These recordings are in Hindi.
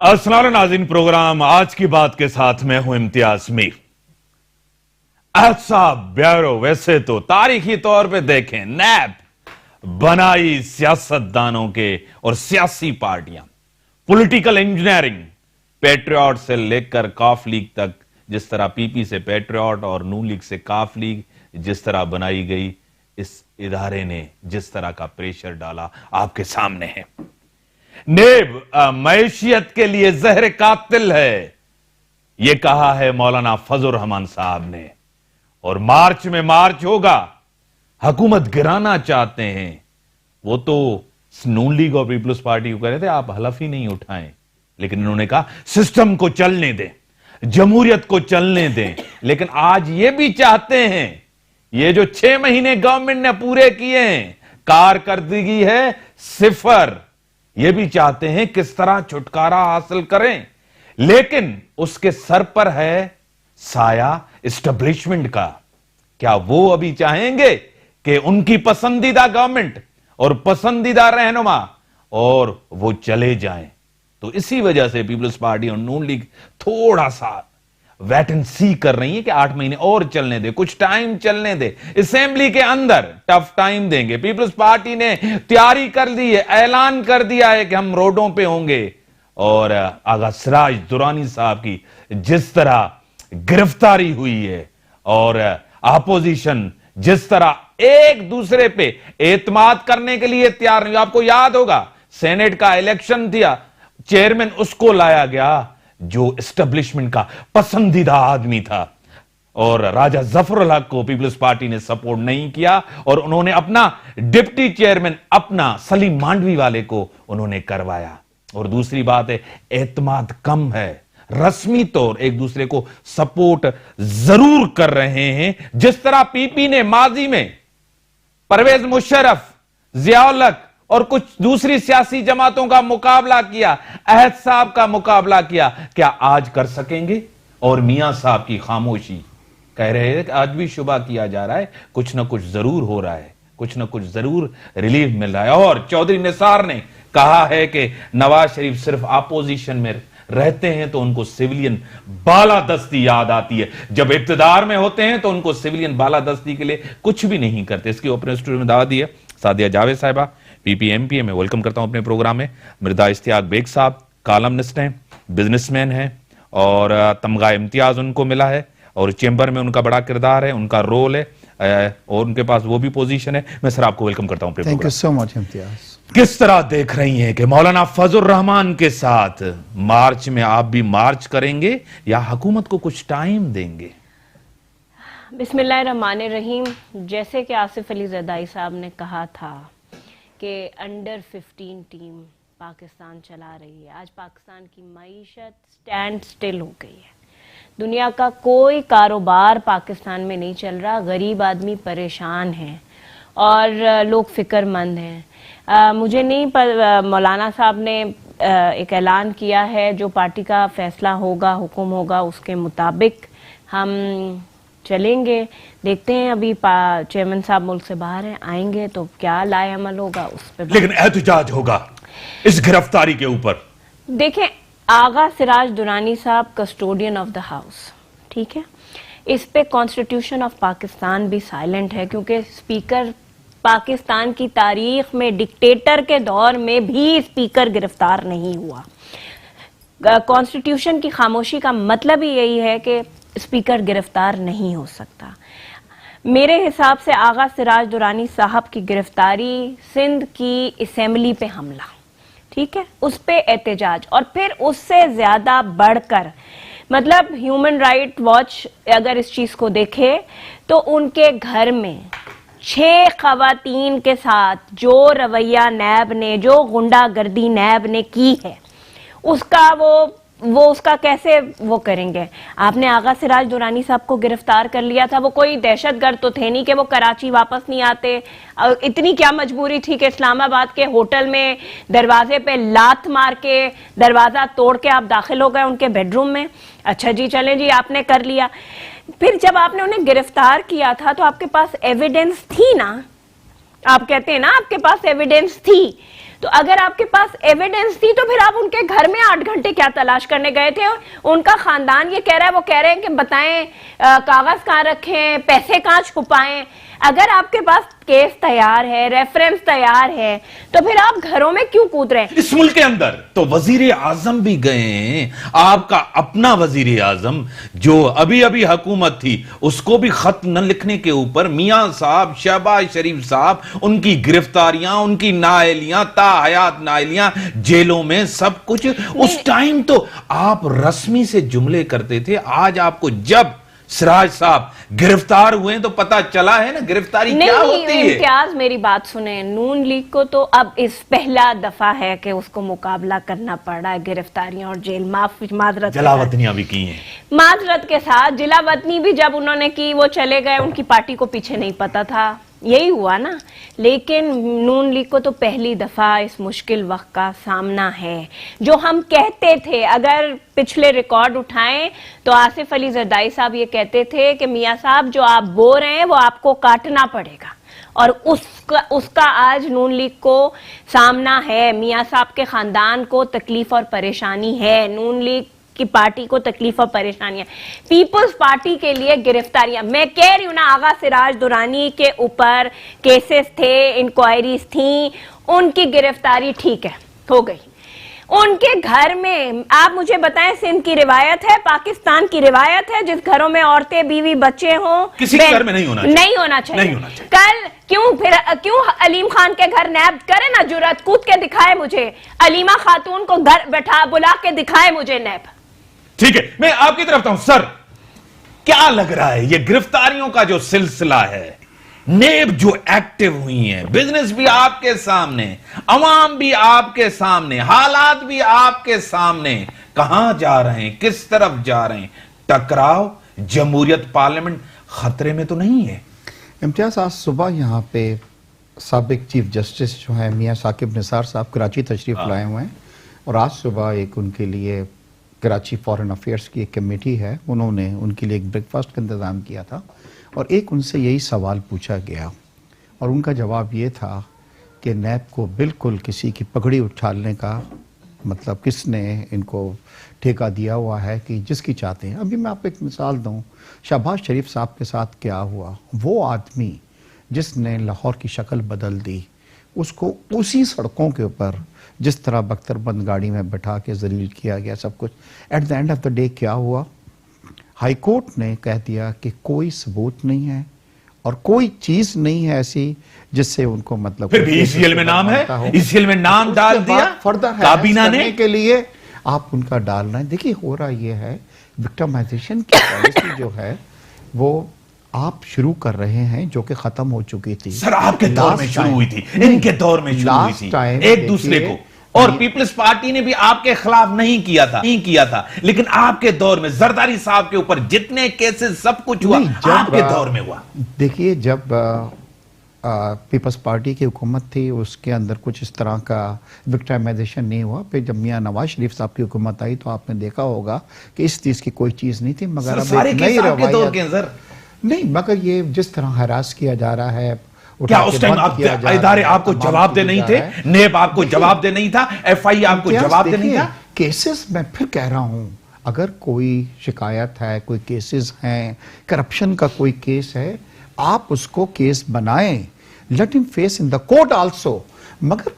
अस्सलाम नाज़रीन, प्रोग्राम आज की बात के साथ मैं हूं इम्तियाज मीर। ऐसा ब्यूरो वैसे तो तारीखी तौर पे देखें, नैब बनाई सियासतदानों के और सियासी पार्टियां, पॉलिटिकल इंजीनियरिंग, पेट्रियट से लेकर काफ लीग तक, जिस तरह पीपी से पेट्रियट और नून लीग से काफ लीग जिस तरह बनाई गई, इस इदारे ने जिस तरह का प्रेशर डाला आपके सामने है। नेब मैशियत के लिए जहर कातिल है, यह कहा है मौलाना फजल रहमान साहब ने। और मार्च में मार्च होगा, हुकूमत गिराना चाहते हैं। वो तो नून लीग और पीपल्स पार्टी को कह रहे थे आप हलफ ही नहीं उठाएं, लेकिन इन्होंने कहा सिस्टम को चलने दें, जमहूरियत को चलने दें। लेकिन आज ये भी चाहते हैं, ये जो 6 महीने गवर्नमेंट ने पूरे किए हैं, कारकर्दगी है सिफर, ये भी चाहते हैं किस तरह छुटकारा हासिल करें। लेकिन उसके सर पर है साया एस्टेब्लिशमेंट का। क्या वो अभी चाहेंगे कि उनकी पसंदीदा गवर्नमेंट और पसंदीदा रहनुमा और वो चले जाएं? तो इसी वजह से पीपल्स पार्टी और नून लीग थोड़ा सा वेट एंड सी कर रही है कि 8 महीने और चलने दे, कुछ टाइम चलने दे, असेंबली के अंदर टफ टाइम देंगे। पीपल्स पार्टी ने तैयारी कर ली है, ऐलान कर दिया है कि हम रोडों पे होंगे। और आगा सिराज दुरानी साहब की जिस तरह गिरफ्तारी हुई है और अपोजिशन जिस तरह एक दूसरे पे एतमाद करने के लिए तैयार नहीं। आपको याद होगा सेनेट का इलेक्शन था, चेयरमैन उसको लाया गया जो एस्टेब्लिशमेंट का पसंदीदा आदमी था, और राजा जफरुल हक को पीपल्स पार्टी ने सपोर्ट नहीं किया और उन्होंने अपना डिप्टी चेयरमैन अपना सलीम मांडवी वाले को उन्होंने करवाया। और दूसरी बात है, एतमाद कम है, रस्मी तौर एक दूसरे को सपोर्ट जरूर कर रहे हैं। जिस तरह पीपी ने माजी में परवेज मुशर्रफ, जियाउल हक और कुछ दूसरी सियासी जमातों का मुकाबला किया, अहद साहब का मुकाबला किया, क्या आज कर सकेंगे? और मियां साहब की खामोशी, कह रहे हैं कि आज भी शुबा किया जा रहा है, कुछ ना कुछ जरूर हो रहा है, कुछ ना कुछ जरूर रिलीफ मिल रहा है। और चौधरी निसार ने कहा है कि नवाज शरीफ सिर्फ अपोजिशन में रहते हैं तो उनको सिविलियन बालादस्ती याद आती है, जब इब्तिदार में होते हैं तो उनको सिविलियन बालादस्ती के लिए कुछ भी नहीं करते। इसके ओपन स्टूडियो में दावा दी है सादिया जावेद साहिबा, पीपीएमपीए में वेलकम करता हूं अपने प्रोग्राम में। मिर्जा इश्तियाक बेग साहब कॉलमनिस्ट हैं, बिजनेसमैन हैं और तमगा इम्तियाज उनको मिला है और चेंबर में उनका बड़ा किरदार है, उनका रोल है और उनके पास वो भी पोजीशन है। मैं सर आपको वेलकम करता हूं। Thank you so much Imtiaz. किस तरह देख रही हैं कि मौलाना फजल रहमान के साथ मार्च में आप भी मार्च करेंगे या हुकूमत को कुछ टाइम देंगे? बिस्मिल्लाहिर्रहमानिर्रहीम। जैसे कि आसिफ अली ज़रदारी साहब ने कहा था कि अंडर 15 टीम पाकिस्तान चला रही है। आज पाकिस्तान की मईशत स्टैंड स्टिल हो गई है। दुनिया का कोई कारोबार पाकिस्तान में नहीं चल रहा। गरीब आदमी परेशान है और लोग फिक्रमंद हैं। मुझे नहीं मौलाना साहब ने एक ऐलान किया है, जो पार्टी का फैसला होगा, हुक्म होगा, उसके मुताबिक हम चलेंगे। देखते हैं, अभी चेयरमैन साहब मुल्क से बाहर हैं, आएंगे तो क्या लाए अमल होगा उस पर। लेकिन एहतजाज होगा इस गिरफ्तारी के ऊपर। देखें, आगा सिराज दुरानी साहब कस्टोडियन ऑफ द हाउस, ठीक है, इस पे कॉन्स्टिट्यूशन ऑफ पाकिस्तान भी साइलेंट है, क्योंकि स्पीकर पाकिस्तान की तारीख में डिक्टेटर के दौर में भी स्पीकर गिरफ्तार नहीं हुआ। कॉन्स्टिट्यूशन की खामोशी का मतलब ही यही है कि स्पीकर गिरफ्तार नहीं हो सकता। मेरे हिसाब से आगा सिराज दुरानी साहब की गिरफ्तारी सिंध की असेंबली पे हमला, ठीक है, उस पे एहतजाज, और फिर उससे ज्यादा बढ़कर मतलब ह्यूमन राइट वॉच अगर इस चीज को देखे तो उनके घर में 6 खवातीन के साथ जो रवैया नैब ने, जो गुंडागर्दी नैब ने की है, उसका वो उसका कैसे वो करेंगे। आपने आगा सिराज दुरानी साहब को गिरफ्तार कर लिया था, वो कोई दहशतगर्द तो थे नहीं कि वो कराची वापस नहीं आते। इतनी क्या मजबूरी थी कि इस्लामाबाद के होटल में दरवाजे पे लात मार के दरवाजा तोड़ के आप दाखिल हो गए उनके बेडरूम में? अच्छा जी, चलें जी, आपने कर लिया। फिर जब आपने उन्हें गिरफ्तार किया था तो आपके पास एविडेंस थी ना, आप कहते हैं ना आपके पास एविडेंस थी, तो अगर आपके पास एविडेंस थी तो फिर आप उनके घर में 8 घंटे क्या तलाश करने गए थे? उनका खानदान ये कह रहा है, वो कह रहे हैं कि बताएं कागज कहाँ रखे हैं, पैसे कहाँ छुपाएं। अगर आपके पास केस तैयार है, रेफरेंस तैयार है, तो फिर आप घरों में क्यों कूद रहे हैं? इस मुल्क के अंदर तो वजीर आजम भी गए हैं, आपका अपना वजीर आजम जो अभी अभी हुकूमत थी, उसको भी खत न लिखने के ऊपर मियां साहब, शहबाज शरीफ साहब, उनकी गिरफ्तारियां, उनकी नाअहलियां, ताहयात नाअहलियां, जेलों में सब कुछ। उस टाइम तो आप रस्मी से जुमले करते थे, आज आपको जब सिराज साहब गिरफ्तार हुए तो पता चला है ना गिरफ्तारी क्या होती है। इम्तियाज मेरी बात सुने, नून लीग को तो अब इस पहला दफा है कि उसको मुकाबला करना पड़ा है गिरफ्तारियां और जेल। माजरत जलावतनियां भी की हैं, माजरत के साथ जिलावतनी भी जब उन्होंने की वो चले गए, उनकी पार्टी को पीछे नहीं पता था, यही हुआ ना। लेकिन नून लीग को तो पहली दफा इस मुश्किल वक्त का सामना है। जो हम कहते थे, अगर पिछले रिकॉर्ड उठाएं तो आसिफ अली जरदारी साहब ये कहते थे कि मियां साहब जो आप बो रहे हैं वो आपको काटना पड़ेगा, और उसका आज नून लीग को सामना है। मियां साहब के खानदान को तकलीफ और परेशानी है, नून लीग की पार्टी को तकलीफ और परेशानियां, पीपल्स पार्टी के लिए गिरफ्तारियां। मैं कह रही हूं ना, आगा सिराज दुरानी के ऊपर केसेस थे, इंक्वायरीज थी, उनकी गिरफ्तारी ठीक है हो गई। उनके घर में आप मुझे बताएं, सिंध की रिवायत है, पाकिस्तान की रिवायत है, जिस घरों में औरतें, बीवी, बच्चे हों, किसी के घर में नहीं होना चाहिए, नहीं होना चाहिए। कल क्यों अलीम खान के घर नैब करे ना, जुर्रत कूद के दिखाए मुझे, अलीमा खातून को घर बैठा बुला के दिखाए मुझे नैब। ठीक है, मैं आपकी तरफ हूं सर। क्या लग रहा है ये गिरफ्तारियों का जो सिलसिला है, नेब जो एक्टिव हुई है, बिजनेस भी आपके सामने, अवाम भी आपके सामने, हालात भी आपके सामने, कहां जा रहे हैं, किस तरफ जा रहे हैं, टकराव, जमहूरियत, पार्लियामेंट खतरे में तो नहीं है? इम्तियाज, आज सुबह यहाँ पे साबिक चीफ जस्टिस जो है मियां साकिब निसार साहब कराची तशरीफ लाए हुए हैं, और आज सुबह एक उनके लिए कराची फॉरेन अफेयर्स की एक कमेटी है, उन्होंने उनके लिए एक ब्रेकफास्ट का इंतज़ाम किया था, और एक उनसे यही सवाल पूछा गया, और उनका जवाब ये था कि नैब को बिल्कुल किसी की पगड़ी उछालने का मतलब किसने इनको ठेका दिया हुआ है कि जिसकी चाहते हैं। अभी मैं आपको एक मिसाल दूं, शहबाज शरीफ साहब के साथ क्या हुआ। वो आदमी जिसने लाहौर की शक्ल बदल दी, उसको उसी सड़कों के ऊपर जिस तरह बख्तरबंद गाड़ी में बैठा के जलील किया गया सब कुछ, at the end of the day क्या हुआ, हाई कोर्ट ने कह दिया कि कोई सबूत नहीं है और कोई चीज नहीं है ऐसी जिससे उनको मतलब फिर भी ईसीएल में नाम है, ईसीएल में नाम डाल दिया फर्दर काबीना ने के लिए आप उनका डाल रहे हैं। देखिए हो रहा ये है, विक्टिमाइजेशन की पॉलिसी जो है वो आप शुरू कर रहे हैं जो कि खत्म हो चुकी थी। सर आपके दौर में शुरू हुई थी, इनके दौर में शुरू हुई थी, एक दूसरे को, और पीपल्स पार्टी ने भी आपके खिलाफ नहीं किया था, लेकिन आपके दौर में जरदारी साहब के ऊपर जितने केसेस सब कुछ हुआ आपके दौर में हुआ। देखिए जब पीपल्स पार्टी की हुकूमत थी उसके अंदर कुछ इस तरह का विक्टिमाइजेशन नहीं हुआ। फिर जब मियां नवाज शरीफ साहब की हुकूमत आई तो आपने देखा होगा कि इस चीज की कोई चीज नहीं थी, मगर अब एक नई रवायत नहीं, मगर ये जिस तरह हरास किया जा रहा है, क्या उस टाइम आप इदारे आपको जवाब दे नहीं थे, नेब आपको जवाब दे नहीं था, एफआई आपको जवाब दे नहीं था? केसेस मैं फिर कह रहा हूं, अगर कोई शिकायत है, कोई केसेस हैं, करप्शन का कोई केस है, आप उसको केस बनाएं, let him face in the court also. मगर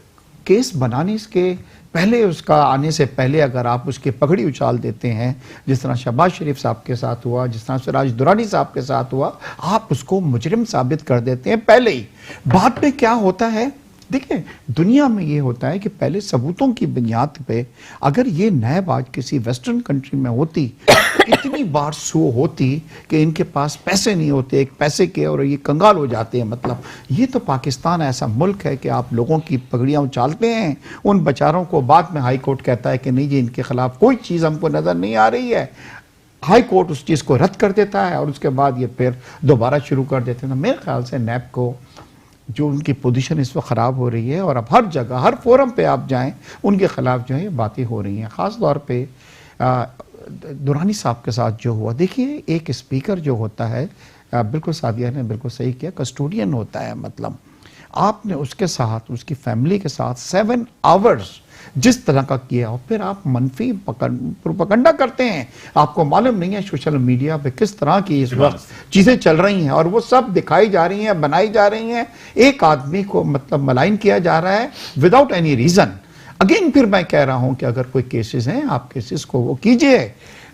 केस बनाने के पहले, उसका आने से पहले अगर आप उसकी पगड़ी उछाल देते हैं, जिस तरह शहबाज शरीफ साहब के साथ हुआ, जिस तरह सिराज दुरानी साहब के साथ हुआ, आप उसको मुजरिम साबित कर देते हैं पहले ही। बाद में क्या होता है, देखिए दुनिया में ये होता है कि पहले सबूतों की बुनियाद पे अगर ये नैब आज किसी वेस्टर्न कंट्री में होती तो इतनी बार सो होती कि इनके पास पैसे नहीं होते, एक पैसे के, और ये कंगाल हो जाते हैं। मतलब ये तो पाकिस्तान ऐसा मुल्क है कि आप लोगों की पगड़ियां उछालते हैं, उन बेचारों को बाद में हाई कोर्ट कहता है कि नहीं जी इनके खिलाफ कोई चीज़ हमको नज़र नहीं आ रही है, हाई कोर्ट उस चीज़ को रद्द कर देता है और उसके बाद ये फिर दोबारा शुरू कर देते हैं। मेरे ख्याल से नैब को जो उनकी पोजीशन इस वक्त ख़राब हो रही है, और अब हर जगह हर फोरम पे आप जाएं उनके ख़िलाफ़ जो है बातें हो रही हैं। ख़ास तौर पे दुरानी साहब के साथ जो हुआ, देखिए एक स्पीकर जो होता है, बिल्कुल सादिया ने बिल्कुल सही किया, कस्टोडियन होता है, मतलब आपने उसके साथ, उसकी फैमिली के साथ 7 आवर्स जिस तरह का किया, और फिर आप मनफी प्रोपेगेंडा करते हैं। आपको मालूम नहीं है सोशल मीडिया पे किस तरह की इस वक्त चीजें चल रही हैं, और वो सब दिखाई जा रही हैं, बनाई जा रही हैं। एक आदमी को मतलब मलाइन किया जा रहा है विदाउट एनी रीजन। अगेन फिर मैं कह रहा हूं कि अगर कोई केसेस हैं, आप केसेस को वो कीजिए,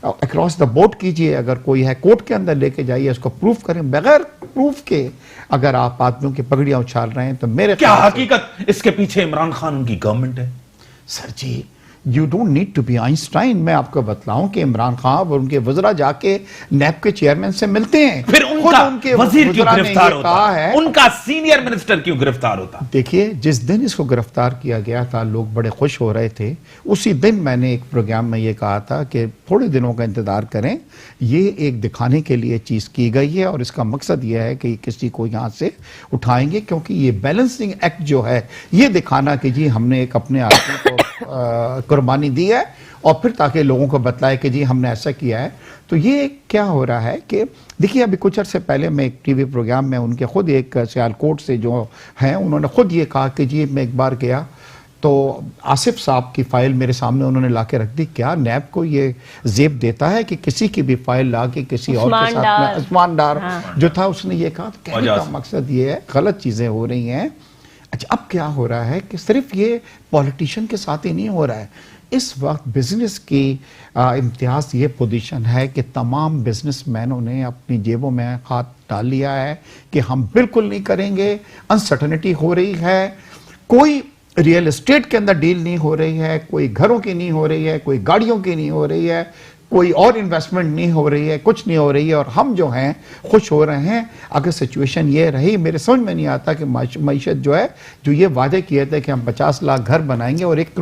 अक्रॉस द बोर्ड कीजिए। अगर कोई है कोर्ट के अंदर लेके जाइए, उसको प्रूफ करें। बगैर प्रूफ के अगर आप आदमियों की पगड़ियां उछाल रहे हैं तो मेरे क्या ख्याल से- हकीकत इसके पीछे इमरान खान उनकी गवर्नमेंट है? Sir ji, you don't need to be Einstein. मैं आपको बतलाऊं कि इमरान खान और उनके वज़रा जाके नैब के चेयरमैन से मिलते हैं। फिर खुद उनका उनके वजीर क्यों वज़रा ने गिरफ्तार ये होता कहा है। उनका सीनियर मिनिस्टर क्यों गिरफ्तार होता? देखिए, जिस दिन इसको गिरफ्तार किया गया था लोग बड़े खुश हो रहे थे। उसी दिन मैंने एक प्रोग्राम में ये कहा था कि थोड़े दिनों का इंतजार करें, ये एक दिखाने के लिए चीज की गई है, और इसका मकसद यह है कि किसी को यहां से उठाएंगे, क्योंकि ये बैलेंसिंग एक्ट जो है ये दिखाना कि जी हमने एक अपने आदमी को कुर्बानी दी है, और फिर ताकि लोगों को बतलाए कि जी हमने ऐसा किया है। तो ये क्या हो रहा है कि देखिए, अभी कुछ अर्से पहले मैं एक टीवी प्रोग्राम में उनके खुद एक सियालकोट से जो हैं, उन्होंने खुद ये कहा कि जी मैं एक बार गया तो आसिफ साहब की फाइल मेरे सामने उन्होंने ला के रख दी। क्या नैब को ये जेब देता है कि किसी की भी फाइल ला के किसी और के साथ में, उस्मान डार जो था उसने ये कहा। तो कहने का मकसद ये है, गलत चीजें हो रही हैं। अच्छा, अब क्या हो रहा है कि सिर्फ ये पॉलिटिशियन के साथ ही नहीं हो रहा है। इस वक्त बिजनेस की इम्तियाज ये पोजीशन है कि तमाम बिजनेसमैनों ने अपनी जेबों में हाथ डाल लिया है कि हम बिल्कुल नहीं करेंगे। अनसर्टनिटी हो रही है, कोई रियल एस्टेट के अंदर डील नहीं हो रही है, कोई घरों की नहीं हो रही है, कोई गाड़ियों की नहीं हो रही है, कोई और इन्वेस्टमेंट नहीं हो रही है, कुछ नहीं हो रही है, और हम जो हैं खुश हो रहे हैं। अगर सिचुएशन ये रही, मेरे समझ में नहीं आता कि मईशत जो है, जो ये वादे किए थे कि हम 50 लाख घर बनाएंगे और 1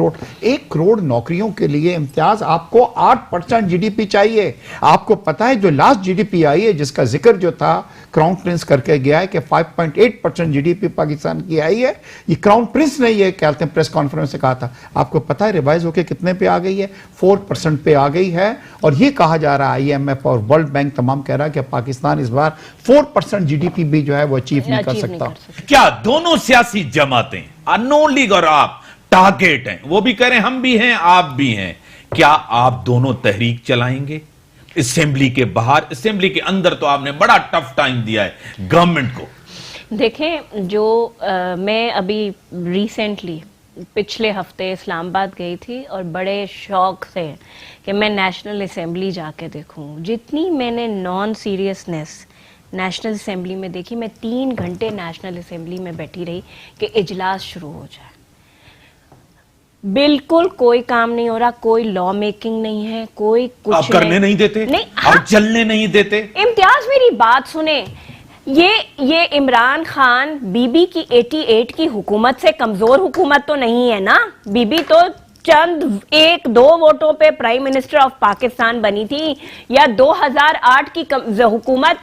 करोड़ नौकरियों के लिए इम्तियाज, आपको 8% जीडीपी चाहिए। आपको पता है जो लास्ट जीडीपी आई है, जिसका जिक्र जो था क्राउन प्रिंस करके गया है कि 5.8% जीडीपी पाकिस्तान की आई है। ये क्राउन प्रिंस ने ये कहते हैं प्रेस कॉन्फ्रेंस से कहा था। आपको पता है रिवाइज होकर कितने पे आ गई है? 4% पे आ गई है। और ये कहा जा रहा है, आईएमएफ और वर्ल्ड बैंक तमाम कह रहा है कि पाकिस्तान इस बार 4% जीडीपी भी जो है वो अचीव नहीं कर सकता। क्या दोनों सियासी जमातें, नून लीग और आप, टारगेट हैं? वो भी कह रहे हैं हम भी हैं, आप भी हैं। क्या आप दोनों तहरीक चलाएंगे असेंबली के बाहर? असेंबली के अंदर तो आपने बड़ा टफ टाइम दिया है गवर्नमेंट को। देखें, जो मैं अभी रिसेंटली पिछले हफ्ते इस्लामाबाद गई थी, और बड़े शौक से कि मैं नेशनल असेंबली जाके देखूं। जितनी मैंने नॉन सीरियसनेस नेशनल असेंबली में देखी, मैं 3 घंटे नेशनल असेंबली में बैठी रही कि इजलास शुरू हो जाए। बिल्कुल कोई काम नहीं हो रहा, कोई लॉ मेकिंग नहीं है, कोई कुछ आप करने नहीं देते, नहीं, आप चलने नहीं देते। इम्तियाज मेरी बात सुने, ये इमरान खान बीबी की 88 की हुकूमत से कमजोर हुकूमत तो नहीं है ना। बीबी तो चंद 1-2 वोटों पे प्राइम मिनिस्टर ऑफ पाकिस्तान बनी थी, या 2008 की हुकूमत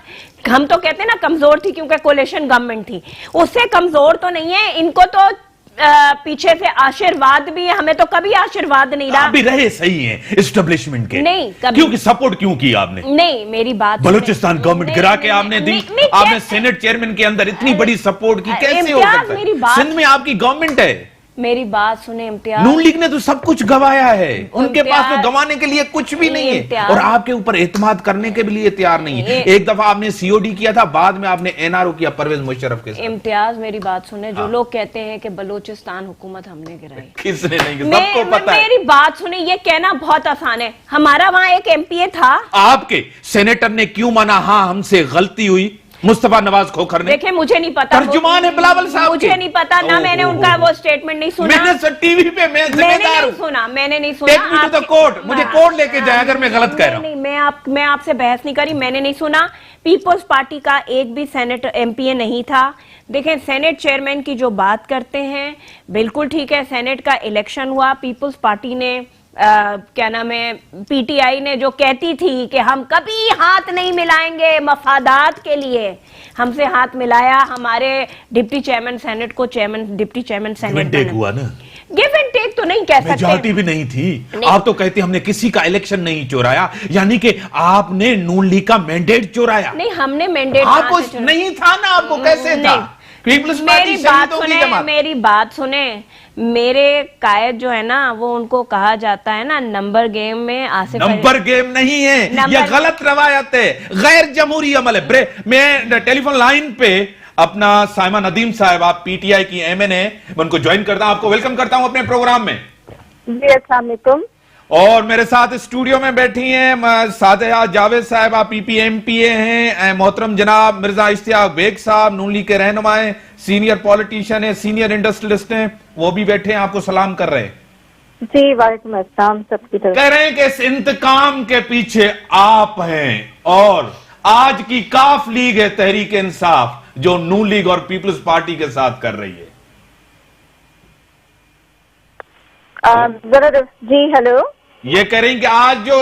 हम तो कहते हैं ना कमजोर थी क्योंकि कोलिशन गवर्नमेंट थी, उससे कमजोर तो नहीं है। इनको तो पीछे से आशीर्वाद भी है, हमें तो कभी आशीर्वाद नहीं रहा। आप भी रहे सही हैं एस्टेब्लिशमेंट के, नहीं कभी। क्योंकि सपोर्ट क्यों की आपने? नहीं, मेरी बात बलूचिस्तान गवर्नमेंट गिरा के आपने दी। आपने सेनेट चेयरमैन के अंदर इतनी बड़ी सपोर्ट की, कैसे हो सकता है? सिंध में आपकी गवर्नमेंट है। मेरी बात सुने इम्तियाज, नून लीग ने तो सब कुछ गवाया है, उनके पास तो गंवाने के लिए कुछ भी नहीं है, और आपके ऊपर एतमाद करने के लिए तैयार नहीं है। एक दफा आपने सीओडी किया था, बाद में आपने एनआरओ किया परवेज मुशर्रफ के साथ। इम्तियाज मेरी बात सुने, जो लोग कहते हैं कि बलूचिस्तान हुकूमत हमने गिराई, किसने नहीं? सबको पता है। मेरी बात सुने, ये कहना बहुत आसान है। हमारा वहां एक एमपीए था, आपके सेनेटर ने क्यों माना हाँ हमसे गलती हुई? मुस्तफा नवाज खोखर ने। देखे, मुझे नहीं पता, तर्जुमान है बिलावल साहब, मुझे नहीं पता ना, मैंने उनका वो स्टेटमेंट नहीं सुना। मैंने सर टीवी पे, मैं जिम्मेदार हूं। मैंने नहीं सुना। Take me to the court, मुझे कोर्ट लेके जाए अगर मैं गलत कह रहा हूं। नहीं, मैं आपसे बहस नहीं करी, मैंने नहीं सुना। पीपल्स पार्टी का एक भी सेनेटर एमपीए नहीं था। देखें, सेनेट चेयरमैन की जो बात करते हैं बिल्कुल ठीक है। सेनेट का इलेक्शन हुआ, पीपल्स पार्टी ने क्या नाम है, पीटीआई ने जो कहती थी कि हम कभी हाथ नहीं मिलाएंगे मफादात के लिए, हमसे हाथ मिलाया। हमारे डिप्टी चेयरमैन सेनेट को डिप्टी चेयरमैन सेनेट हुआ ना। गिव एंड टेक तो नहीं कह सकते, मेजॉरिटी भी नहीं थी। आप तो कहते हमने किसी का इलेक्शन नहीं चोराया, यानी कि आपने नून लीग का मैंडेट चोराया। नहीं, हमने मैंडेट आपको नहीं था ना, आपको कैसे था? पीपल्स मेरी पार्टी बात शहीदों की सुने, जमात। मेरी बात सुने। मेरे कायद जो है ना, वो उनको कहा जाता है ना नंबर गेम में आसिफ नंबर गेम नहीं है, नंबर- यह गलत रवायत है, गैर जमहूरी अमल है। मैं टेलीफोन लाइन पे अपना साइमा नदीम साहब, आप पीटीआई की एमएन है, मैं उनको ज्वाइन करता हूं, आपको वेलकम करता हूं अपने प्रोग्राम में। जी अस्सलाम वालेकुम। और मेरे साथ स्टूडियो में बैठी हैं सादिया जावेद साहब, आप पीपीएमपीए हैं, मोहतरम जनाब मिर्जा इश्तियाक बेग साहब नून लीग के रहनुमा हैं, सीनियर पॉलिटिशियन है, सीनियर इंडस्ट्रियलिस्ट हैं, वो भी बैठे हैं, आपको सलाम कर रहे हैं। जी वालेकुम अस्सलाम सबकी तरफ। कह रहे हैं कि इस इंतकाम के पीछे आप हैं, और आज की काफ लीग है तहरीक इंसाफ जो नून लीग और पीपल्स पार्टी के साथ कर रही है। जी हेलो। ये कह रही हैं कि आज जो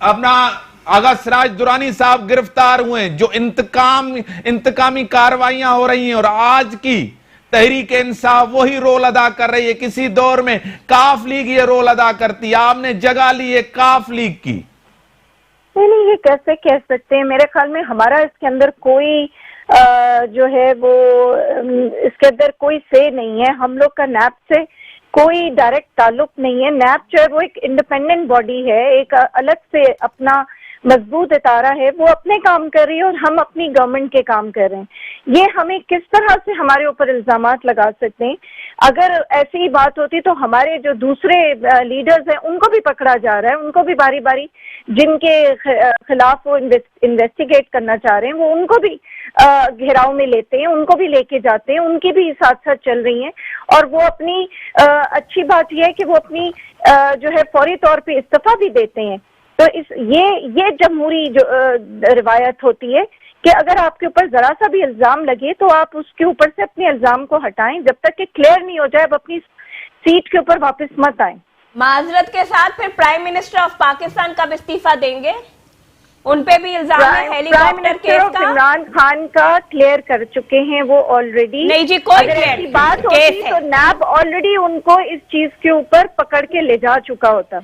अपना आगा सिराज दुरानी साहब गिरफ्तार हुए, जो इंतकामी कार्रवाइयां हो रही हैं, और आज की तहरीक इंसाफ वही रोल अदा कर रही है। किसी दौर में काफ लीग ये रोल अदा करती, आपने जगह ली है काफ लीग की। नहीं, ये कैसे कह सकते हैं? मेरे ख्याल में हमारा इसके अंदर कोई जो है वो इसके अंदर कोई से नहीं है। हम लोग का नैब से कोई डायरेक्ट ताल्लुक नहीं है। नैब जो है वो एक इंडिपेंडेंट बॉडी है, एक अलग से अपना मजबूत इदारा है, वो अपने काम कर रही है और हम अपनी गवर्नमेंट के काम कर रहे हैं। ये हमें किस तरह से हमारे ऊपर इल्जामात लगा सकते हैं? अगर ऐसी ही बात होती तो हमारे जो दूसरे लीडर्स हैं उनको भी पकड़ा जा रहा है, उनको भी बारी बारी जिनके खिलाफ वो इन्वेस्टिगेट करना चाह रहे हैं वो उनको भी घेराव में लेते हैं, उनको भी लेके जाते हैं, उनकी भी साथ साथ चल रही हैं। और वो अपनी अच्छी बात यह है कि वो अपनी जो है फौरी तौर पे इस्तीफा भी देते हैं। तो ये जमहूरी जो रिवायत होती है कि अगर आपके ऊपर जरा सा भी इल्जाम लगे तो आप उसके ऊपर से अपने इल्जाम को हटाएं, जब तक कि क्लियर नहीं हो जाए आप अपनी सीट के ऊपर वापस मत आए। माजरत के साथ फिर प्राइम मिनिस्टर ऑफ पाकिस्तान कब इस्तीफा देंगे? उन पे भी इल्जाम है हेलीकॉप्टर केस का। इमरान खान का क्लियर कर चुके हैं वो ऑलरेडी। नहीं जी, कोई अगर ऐसी बात होती तो नैब ऑलरेडी उनको इस चीज के ऊपर पकड़ के ले जा चुका होता।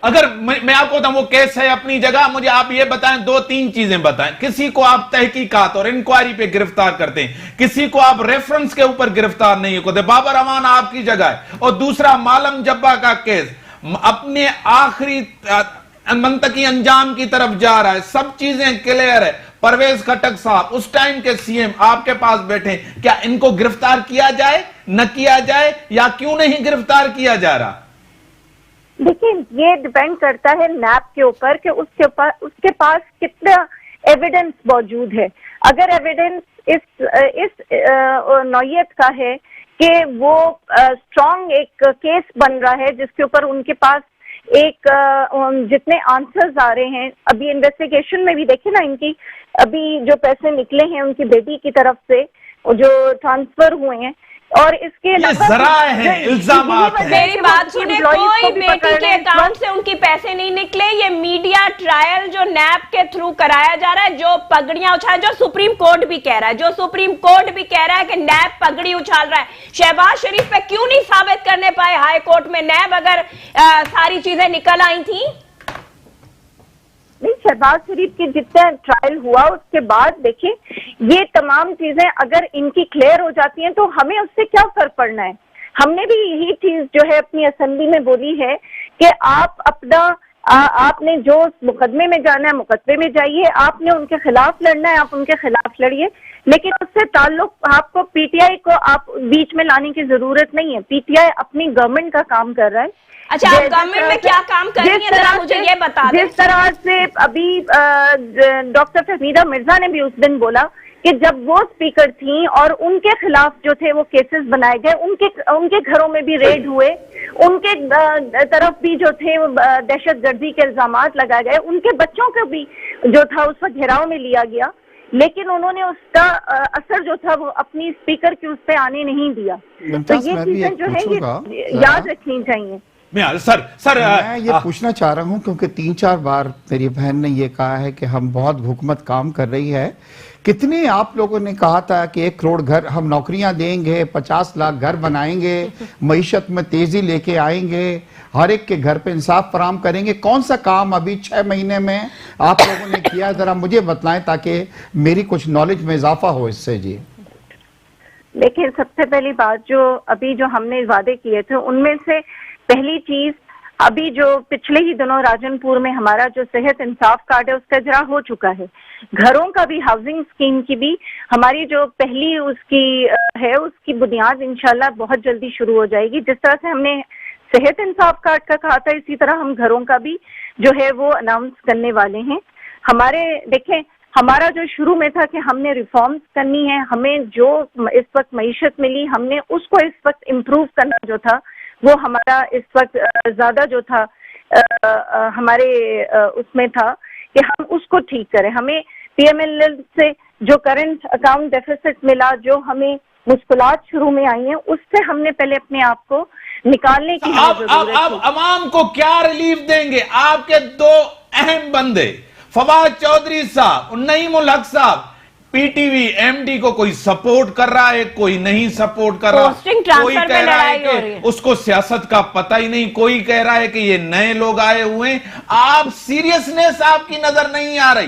अगर मैं आपको बताऊं वो केस है अपनी जगह, मुझे आप ये बताएं, दो तीन चीजें बताएं। किसी को आप तहकीकात और इंक्वायरी पे गिरफ्तार करते हैं, किसी को आप रेफरेंस के ऊपर गिरफ्तार नहीं होते। बाबर अमान आपकी जगह है। और दूसरा मालम जब्बा का केस अपने आखिरी मंतकी अंजाम की तरफ जा रहा है, सब चीजें क्लियर है। परवेज खटक साहब उस टाइम के सीएम आपके पास बैठे, क्या इनको गिरफ्तार किया जाए, न किया जाए, या क्यों नहीं गिरफ्तार किया जा रहा? देखिए, ये डिपेंड करता है नैब के ऊपर कि उसके पास कितना एविडेंस मौजूद है। अगर एविडेंस इस नौयत का है कि वो स्ट्रॉन्ग एक केस बन रहा है जिसके ऊपर उनके पास एक जितने आंसर्स आ रहे हैं, अभी इन्वेस्टिगेशन में भी देखिए ना, इनकी अभी जो पैसे निकले हैं उनकी बेटी की तरफ से जो ट्रांसफर हुए हैं, और इसके इल्जामात हैं। मेरी बात सुने, कोई बेटी के अकाउंट से उनकी पैसे नहीं निकले। ये मीडिया ट्रायल जो नैब के थ्रू कराया जा रहा है, जो पगड़ियां उछाल, जो सुप्रीम कोर्ट भी कह रहा है, कि नैब पगड़ी उछाल रहा है। शहबाज शरीफ पे क्यों नहीं साबित करने पाए हाई कोर्ट में नैब, अगर सारी चीजें निकल आई थी? नहीं, शहबाज शरीफ की जितना ट्रायल हुआ उसके बाद देखिए ये तमाम चीजें अगर इनकी क्लियर हो जाती हैं तो हमें उससे क्या फर्क पड़ना है। हमने भी यही चीज जो है अपनी असेंबली में बोली है कि आप अपना आपने जो मुकदमे में जाना है मुकदमे में जाइए, आपने उनके खिलाफ लड़ना है आप उनके खिलाफ लड़िए, लेकिन उससे ताल्लुक आपको पीटीआई को आप बीच में लाने की जरूरत नहीं है। पीटीआई अपनी गवर्नमेंट का काम कर रहा है। अच्छा, आप गवर्नमेंट में क्या काम कर रही हैं, जरा मुझे ये बता दें। जिस तरह से अभी डॉक्टर फहमीदा मिर्जा ने भी उस दिन बोला कि जब वो स्पीकर थी और उनके खिलाफ जो थे वो केसेस बनाए गए, उनके घरों में भी रेड हुए, उनके तरफ भी जो थे वो दहशतगर्दी के इल्जामात लगाए गए, उनके बच्चों को भी जो था उस वक्त घेराव में लिया गया, लेकिन उन्होंने उसका असर जो था वो अपनी स्पीकर की उस पर आने नहीं दिया। तो ये चीजें जो है ये याद रखनी चाहिए। सर मैं ये पूछना चाह रहा हूं क्योंकि 3-4 बार मेरी बहन ने ये कहा है कि हम बहुत हुकूमत काम कर रही है। कितने आप लोगों ने कहा था कि 1 करोड़ घर हम नौकरियां देंगे, 50 लाख घर बनाएंगे, मईशत में तेजी लेके आएंगे, हर एक के घर पे इंसाफ फराम करेंगे। कौन सा काम अभी 6 महीने में आप लोगों ने किया, जरा मुझे बतलाएं ताकि मेरी कुछ नॉलेज में इजाफा हो इससे। जी देखिए, सबसे पहली बात जो अभी जो हमने वादे किए थे उनमें से पहली चीज, अभी जो पिछले ही दिनों राजनपुर में हमारा जो सेहत इंसाफ कार्ड है उसका इजरा हो चुका है। घरों का भी, हाउसिंग स्कीम की भी हमारी जो पहली उसकी है उसकी बुनियाद इंशाल्लाह बहुत जल्दी शुरू हो जाएगी। जिस तरह से हमने सेहत इंसाफ कार्ड का कहा था, इसी तरह हम घरों का भी जो है वो अनाउंस करने वाले हैं। हमारे देखें, हमारा जो शुरू में था कि हमने रिफॉर्म्स करनी है, हमें जो इस वक्त मईशत मिली हमने उसको इस वक्त इम्प्रूव करना जो था वो हमारा इस वक्त ज्यादा जो था हमारे उसमें था कि हम उसको ठीक करें। हमें पीएमएलएल से जो करंट अकाउंट डेफिसिट मिला, जो हमें मुश्किलात शुरू में आई हैं, उससे हमने पहले अपने आप को निकालने की आप अवाम को क्या रिलीफ देंगे? आपके दो अहम बंदे फवाद चौधरी साहब, नईम उल हक साहब, पीटीवी एमडी को कोई सपोर्ट कर रहा है, कोई नहीं सपोर्ट कर रहा, कोई कह रहा है कि उसको सियासत का पता ही नहीं, कोई कह रहा है कि ये नए लोग आए हुए हैं। आप सीरियसनेस आपकी नजर नहीं आ रही।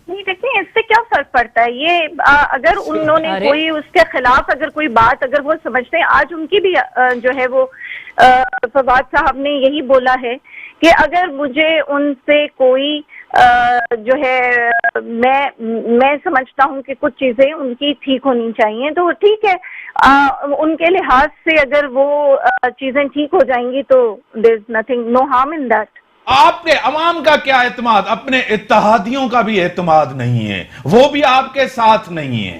नहीं, देखिए इससे क्या फर्क पड़ता है? ये अगर उन्होंने कोई उसके खिलाफ अगर कोई बात अगर वो समझते हैं, आज उनकी भी जो है वो फवाद साहब ने यही बोला है कि अगर मुझे उनसे कोई जो है मैं समझता हूं कि कुछ चीजें उनकी ठीक होनी चाहिए, तो ठीक है, उनके लिहाज से अगर वो चीजें ठीक हो जाएंगी तो there is nothing, no harm in that. आपके अवाम का क्या एतमाद? अपने इत्तेहादियों का भी एतमाद नहीं है, वो भी आपके साथ नहीं है।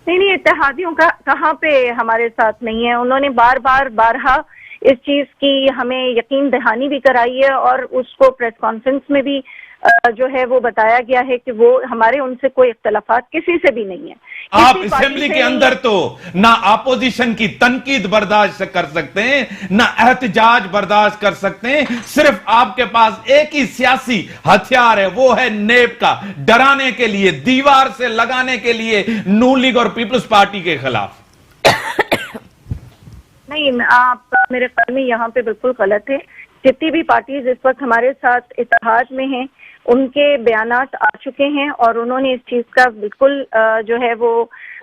नहीं, इत्तेहादियों का कहाँ पे हमारे साथ नहीं है? उन्होंने बारहा इस चीज की हमें यकीन दहानी भी कराई है और उसको प्रेस कॉन्फ्रेंस में भी जो है वो बताया गया है कि वो हमारे उनसे कोई इख्तलाफात किसी से भी नहीं है। आप असेंबली के अंदर तो ना अपोजिशन की तनकीद बर्दाश्त कर सकते हैं, ना एहतजाज बर्दाश्त कर सकते हैं। सिर्फ आपके पास एक ही सियासी हथियार है, वो है नेब का, डराने के लिए, दीवार से लगाने के लिए नून लीग और पीपल्स पार्टी के खिलाफ। नहीं, आप मेरे ख्याल में यहाँ पे बिल्कुल गलत है। जितनी भी पार्टीज इस वक्त हमारे साथ इत्तेहाद में हैं, उनके बयानात आ चुके हैं और उन्होंने इस चीज का बिल्कुल जो है वो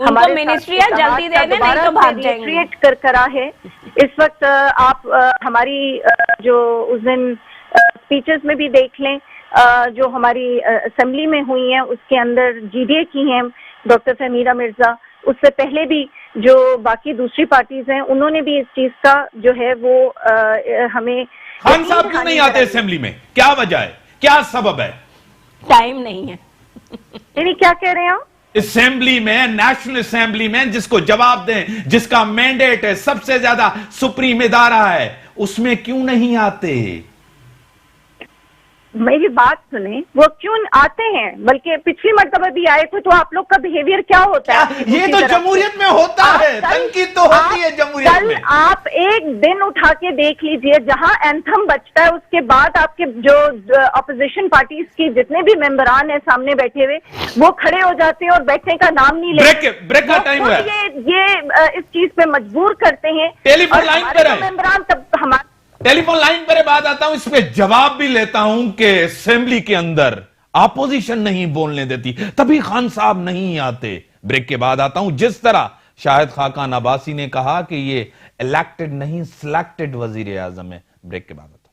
हमारे मिनिस्ट्रियां जल्दी दे दें, नहीं तो भाग जाएंगे कर करा है। इस वक्त आप हमारी जो उस दिन स्पीचेस में भी देख लें, जो हमारी असेंबली में हुई हैं उसके अंदर जीडीए की हैं डॉक्टर फहमीदा मिर्जा, उससे पहले भी जो बाकी दूसरी पार्टीज हैं उन्होंने भी इस चीज का जो है वो हमें। खान साहब क्यों नहीं आते असेंबली में? क्या वजह है, क्या सबब है? टाइम नहीं है। नहीं, क्या कह रहे हैं आप? असेंबली में, नेशनल असेंबली में जिसको जवाब दें, जिसका मैंडेट है, सबसे ज्यादा सुप्रीम इदारा है, उसमें क्यों नहीं आते? मेरी बात सुने, वो क्यों आते हैं? बल्कि पिछली मर्तबा भी आए थे, तो आप लोग का बिहेवियर क्या होता है? ये तो जमहूरियत में होता है, तनकीद तो होती है जमहूरियत में। आप एक दिन उठा के देख लीजिए, जहां एंथम बजता है उसके बाद आपके जो अपोजिशन पार्टीज की जितने भी मेंबरान है सामने बैठे हुए, वो खड़े हो जाते हैं और बैठने का नाम नहीं लेते। ब्रेक का टाइम है। ये इस चीज पे मजबूर करते हैं। टेलीफोन लाइन पर है मेंबरान, तब हमारे टेलीफोन लाइन पर बात आता हूं, इस पे जवाब भी लेता हूं कि असेंबली के अंदर अपोजिशन नहीं बोलने देती, तभी खान साहब नहीं आते। ब्रेक के बाद आता हूं। जिस तरह शाहिद खाकान अब्बासी ने कहा कि ये इलेक्टेड नहीं सिलेक्टेड वजीर आजम है। ब्रेक के बाद आता हूं।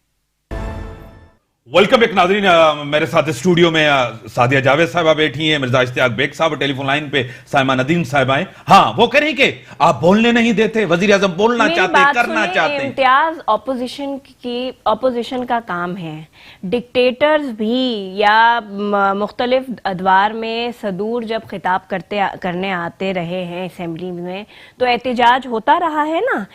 वेलकम एक नाज़रीन, मेरे साथ स्टूडियो में सादिया जावेद साहबा बैठी हैं, मिर्जा इश्तियाक बेग साहब, टेलीफोन लाइन पे साइमा नदीम साहब आए। हाँ, वो कह रही कि आप बोलने नहीं देते, वजीर आजम बोलना चाहते, करना चाहते। इम्तियाज ऑपोजिशन का काम है। डिक्टेटर्स भी या मुख्तलिफ अदवार में सदूर जब खिताब करने आते रहे हैं असेंबली में, तो एहतजाज होता रहा है ना।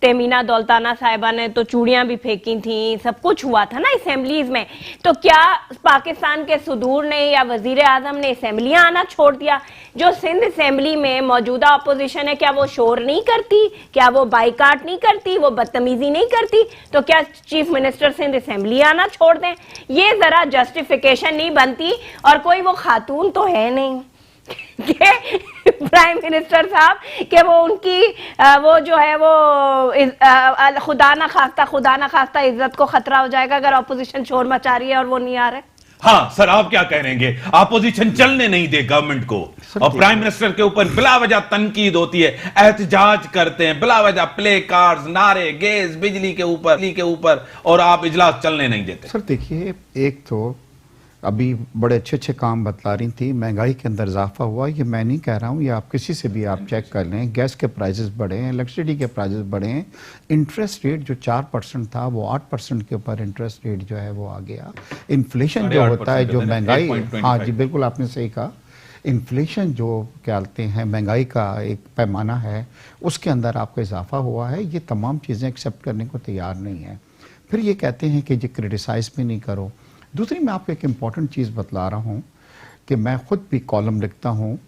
तेमीना दौलताना साहिबा ने तो चूड़ियां भी फेंकी थी, सब कुछ हुआ था ना असेंबलीज में। तो क्या पाकिस्तान के सदूर ने या वजीर आजम ने असेंबलियां आना छोड़ दिया? जो सिंध असेंबली में मौजूदा अपोजिशन है, क्या वो शोर नहीं करती? क्या वो बाइकाट नहीं करती? वो बदतमीजी नहीं करती? तो क्या चीफ मिनिस्टर सिंध असेंबली आना छोड़ दें? ये जरा जस्टिफिकेशन नहीं बनती। और कोई वो खातून तो है नहीं कि प्राइम मिनिस्टर साहब कि वो उनकी वो जो है वो खुदा ना खास्ता इज्जत को खतरा हो जाएगा अगर अपोजिशन शोर मचा रही है और वो नहीं आ रहे। हाँ सर, आप क्या कहेंगे? अपोजिशन चलने नहीं दे गवर्नमेंट को, और प्राइम मिनिस्टर के ऊपर बिला वजह तनकीद होती है, एहतजाज करते हैं बिला वजह, प्ले कार्ड्स, नारे, गैस, बिजली के ऊपर, और आप इजलास चलने नहीं देते। सर देखिए, एक तो अभी बड़े अच्छे अच्छे काम बतला रही थी, महंगाई के अंदर इजाफा हुआ, ये मैं नहीं कह रहा हूँ, ये आप किसी से भी आप चेक कर लें, गैस के प्राइसेस बढ़े हैं, इलेक्ट्रिसिटी के प्राइसेस बढ़े हैं, इंटरेस्ट रेट जो 4% था वो 8% के ऊपर इंटरेस्ट रेट जो है वो आ गया। इन्फ्लेशन जो होता है, जो महंगाई, हाँ जी बिल्कुल आपने सही कहा, इन्फ्लेशन जो कहते हैं महंगाई का एक पैमाना है, उसके अंदर आपका इजाफा हुआ है। ये तमाम चीज़ें एक्सेप्ट करने को तैयार नहीं है। फिर ये कहते हैं कि जी क्रिटिसाइज भी नहीं करो। दूसरी मैं आपको एक इम्पॉर्टेंट चीज़ बतला रहा हूँ कि मैं खुद भी कॉलम लिखता हूँ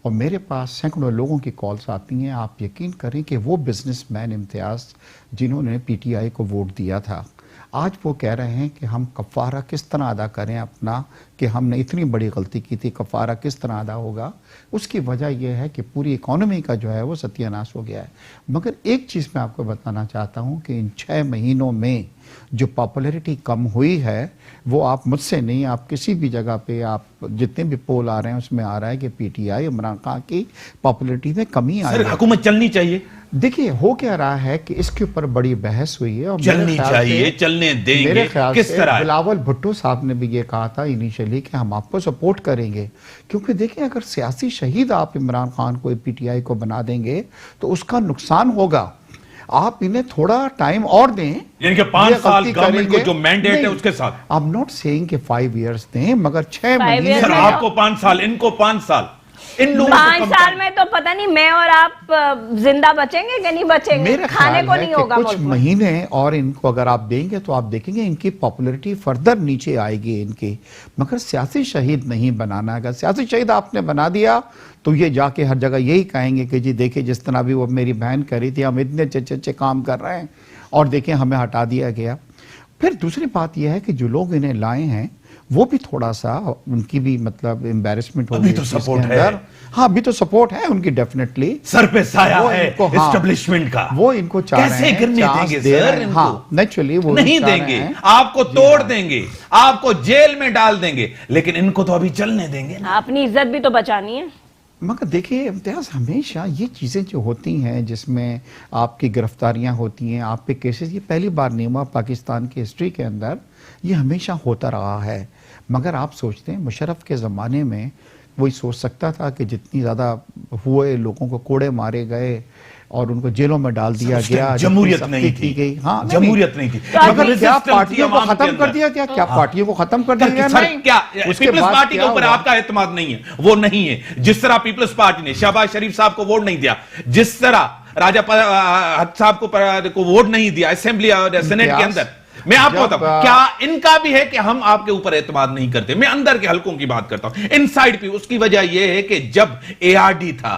और मेरे पास सैकड़ों लोगों की कॉल्स आती हैं। आप यकीन करें कि वो बिजनेसमैन इम्तियाज़ जिन्होंने पीटीआई को वोट दिया था, आज वो कह रहे हैं कि हम कफ़ारा किस तरह अदा करें अपना, कि हमने इतनी बड़ी गलती की थी, कफ़ारा किस तरह अदा होगा। उसकी वजह यह है कि पूरी इकॉनमी का जो है वो सत्यानाश हो गया है। मगर एक चीज़ मैं आपको बताना चाहता हूँ कि इन 6 महीनों में जो पॉपुलैरिटी कम हुई है, वो आप मुझसे नहीं, आप किसी भी जगह पे आप जितने भी पोल आ रहे हैं उसमें आ रहा है कि पीटीआई, इमरान खान की पॉपुलैरिटी में कमी आई है। हुकूमत चलनी चाहिए। देखिए हो क्या रहा है कि इसके ऊपर बड़ी बहस हुई है और चलनी चाहिए, चलने देंगे, मेरे ख्याल किस से तरह? बिलावल भुट्टो साहब ने भी ये कहा था इनिशियली कि हम आपको सपोर्ट करेंगे, क्योंकि देखिए अगर सियासी शहीद आप इमरान खान को, पीटीआई को बना देंगे तो उसका नुकसान होगा। आप इन्हें थोड़ा टाइम और दें, यानी कि 5 साल गवर्नमेंट को जो मैंडेट है उसके साथ। आई एम नॉट सेइंग कि 5 इयर्स दें, मगर 6 महीने। सर आपको 5 साल, इनको 5 साल, इन लोगों 5 साल में तो पता नहीं मैं और आप जिंदा बचेंगे कि नहीं बचेंगे, मेरे खाने को नहीं होगा कुछ महीने और इनको अगर आप देंगे तो आप देखेंगे इनकी पॉपुलैरिटी फर्दर नीचे आएगी इनकी। मगर सियासी शहीद नहीं बनाना है। अगर सियासी शहीद आपने बना दिया तो ये जाके हर जगह यही कहेंगे कि जी देखिए जिस तरह भी वो मेरी बहन करी थी, हम इतने अच्छे काम कर रहे हैं और देखिए हमें हटा दिया गया। फिर दूसरी बात यह है कि जो लोग इन्हें लाए हैं वो भी थोड़ा सा, उनकी भी मतलब एम्बैरेसमेंट हो गई। तो सपोर्ट है। हाँ अभी तो सपोर्ट है उनकी, डेफिनेटली सर पे साया है हाँ, एस्टेब्लिशमेंट का। वो इनको चाह रहे हैं, कैसे गिरने देंगे सर इनको? हाँ नेचुरली वो नहीं देंगे, आपको तोड़ देंगे, आपको जेल में डाल देंगे, लेकिन इनको तो अभी चलने देंगे ना। अपनी इज्जत भी तो बचानी है। मगर देखिए इम्तियाज, हमेशा ये चीज़ें जो होती हैं जिसमें आपकी गिरफ्तारियां होती हैं, आप पे केसेस, ये पहली बार नहीं हुआ पाकिस्तान की हिस्ट्री के अंदर, ये हमेशा होता रहा है। मगर आप सोचते हैं मुशर्रफ के ज़माने में वही सोच सकता था कि जितनी ज़्यादा हुए लोगों को कोड़े मारे गए और उनको जेलों में डाल दिया गया, जमहूरियत नहीं थी गई। हाँ जमहूरियत नहीं थी। मगर क्या पार्टियों को खत्म कर दिया? क्या पार्टियों को खत्म कर दिया? नहीं, क्या पीपल्स पार्टी के ऊपर आपका एतमाद नहीं है? वो नहीं है। जिस तरह पीपल्स पार्टी ने शहबाज शरीफ साहब को वोट नहीं दिया, जिस तरह राजा हक साहब को वोट नहीं दिया असेंबली और सेनेट के अंदर, मैं आपको बताऊं, क्या इनका भी है कि हम आपके ऊपर एतमाद नहीं करते? मैं अंदर के हलकों की बात करता हूं, इनसाइड पे। उसकी वजह यह है कि जब एआरडी था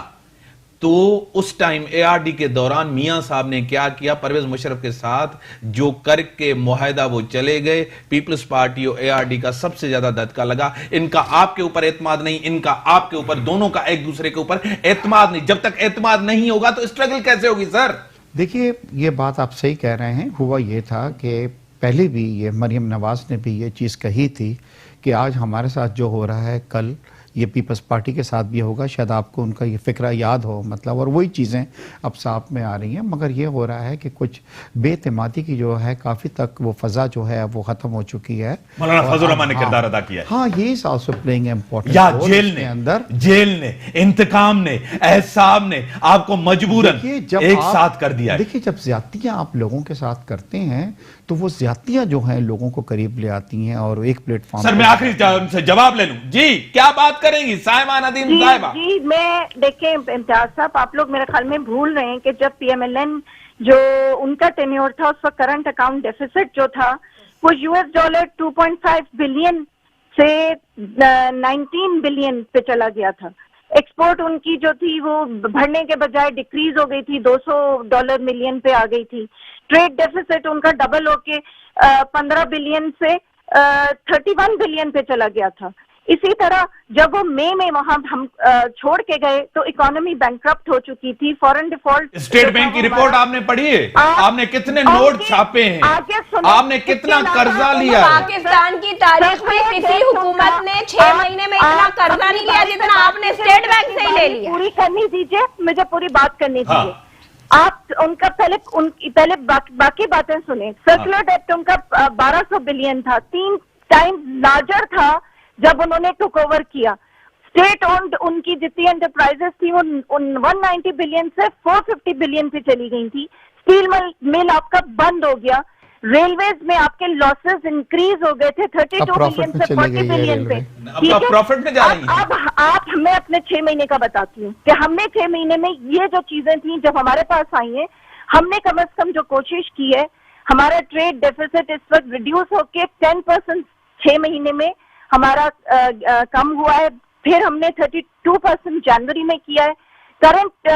तो उस टाइम एआरडी के दौरान मियां साहब ने क्या किया, परवेज मुशर्रफ के साथ जो करके मुआहदा वो चले गए। पीपल्स पार्टी और एआरडी का सबसे ज्यादा धक्का लगा। इनका आपके ऊपर एतमाद नहीं, इनका आपके ऊपर, दोनों का एक दूसरे के ऊपर एतमाद नहीं। जब तक एतमाद नहीं होगा तो स्ट्रगल कैसे होगी सर? देखिए ये बात आप सही कह रहे हैं। हुआ ये था कि पहले भी ये मरियम नवाज ने भी ये चीज़ कही थी कि आज हमारे साथ जो हो रहा है कल ये पीपल्स पार्टी के साथ भी होगा। शायद आपको उनका ये फिक्रा याद हो, मतलब, और वही चीज़ें अब साफ में आ रही हैं। मगर ये हो रहा है कि कुछ बेतमादी की जो है काफ़ी तक वो फजा जो है वो ख़त्म हो चुकी है। मौलाना फजल रहमान ने किरदार अदा किया है। हाँ, ये इज आल्सो प्लेइंग इम्पोर्टेंट या रोल जेल इसके ने, अंदर जेल ने, इंतकाम ने, एहसाब ने आपको मजबूरन एक साथ कर दिया है। देखिए जब ज्यादतियां आप लोगों के साथ करते हैं तो वो ज्यादतियां जो हैं लोगों को करीब ले आती हैं और एक प्लेटफॉर्म। सर मैं आखिरी उनसे जवाब ले लूं जी, क्या बात करेंगी साहिबा नदीम साहिबा? जी मैं देखें इम्तियाज साहब, आप लोग मेरे ख्याल में भूल रहे हैं कि जब पीएमएलएन जो उनका टेन्योर था उस वक्त करंट अकाउंट डेफिसिट जो था वो $2.5 बिलियन से 19 बिलियन पे चला गया था। एक्सपोर्ट उनकी जो थी वो बढ़ने के बजाय डिक्रीज हो गई थी, $200 मिलियन पे आ गई थी। ट्रेड डेफिसिट उनका डबल होके 15 बिलियन से 31 बिलियन पे चला गया था। इसी तरह जब वो मई में वहां हम छोड़ के गए तो इकोनॉमी बैंकक्रप्ट हो चुकी थी, फॉरेन डिफॉल्ट। स्टेट बैंक की रिपोर्ट आपने पढ़ी है? आपने कितने नोट छापे हैं? आपने कितना कर्जा लिया? पाकिस्तान की तारीख में किसी हुकूमत ने 6 महीने में इतना कर्जा नहीं लिया जितना आपने स्टेट बैंक से ही ले लिया। पूरी करनी दीजिए, मुझे पूरी बात करनी दीजिए। आप उनका पहले बाकी बातें सुने। सर्कुलर डेब्ट उनका 1200 बिलियन था, 3 टाइम लार्जर था जब उन्होंने टुक ओवर किया। स्टेट ओन्ड उनकी जितनी एंटरप्राइजेस थी वो 190 बिलियन से 450 बिलियन पे चली गई थी। स्टील मिल आपका बंद हो गया। रेलवेज में आपके लॉसेस इंक्रीज हो गए थे 32 बिलियन से 40 बिलियन पे। ठीक है, प्रॉफिट में जा रही हैं। अब आप हमें अपने 6 महीने का बताती हूँ कि हमने 6 महीने में ये जो चीजें थी जब हमारे पास आई हैं, हमने कम से कम जो कोशिश की है, हमारा ट्रेड डेफिसिट इस वक्त रिड्यूस होके 10% 6 महीने में हमारा कम हुआ है। फिर हमने 32% जनवरी में किया है। करंट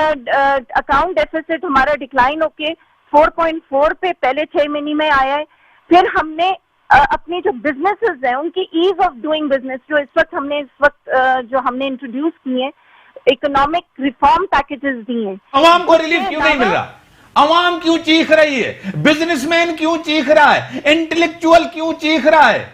अकाउंट डेफिसिट हमारा डिक्लाइन होके 4.4 पे पहले 6 महीने में आया है। फिर हमने अपनी जो बिजनेसेस हैं उनकी ईज ऑफ डूइंग बिजनेस जो इस वक्त जो हमने इंट्रोड्यूस किए हैं, इकोनॉमिक रिफॉर्म पैकेजेस दिए हैं। अवाम को रिलीफ क्यों नहीं मिल रहा? अवाम क्यों चीख रही है? बिजनेसमैन क्यों चीख रहा है? इंटेलेक्चुअल क्यों चीख रहा है?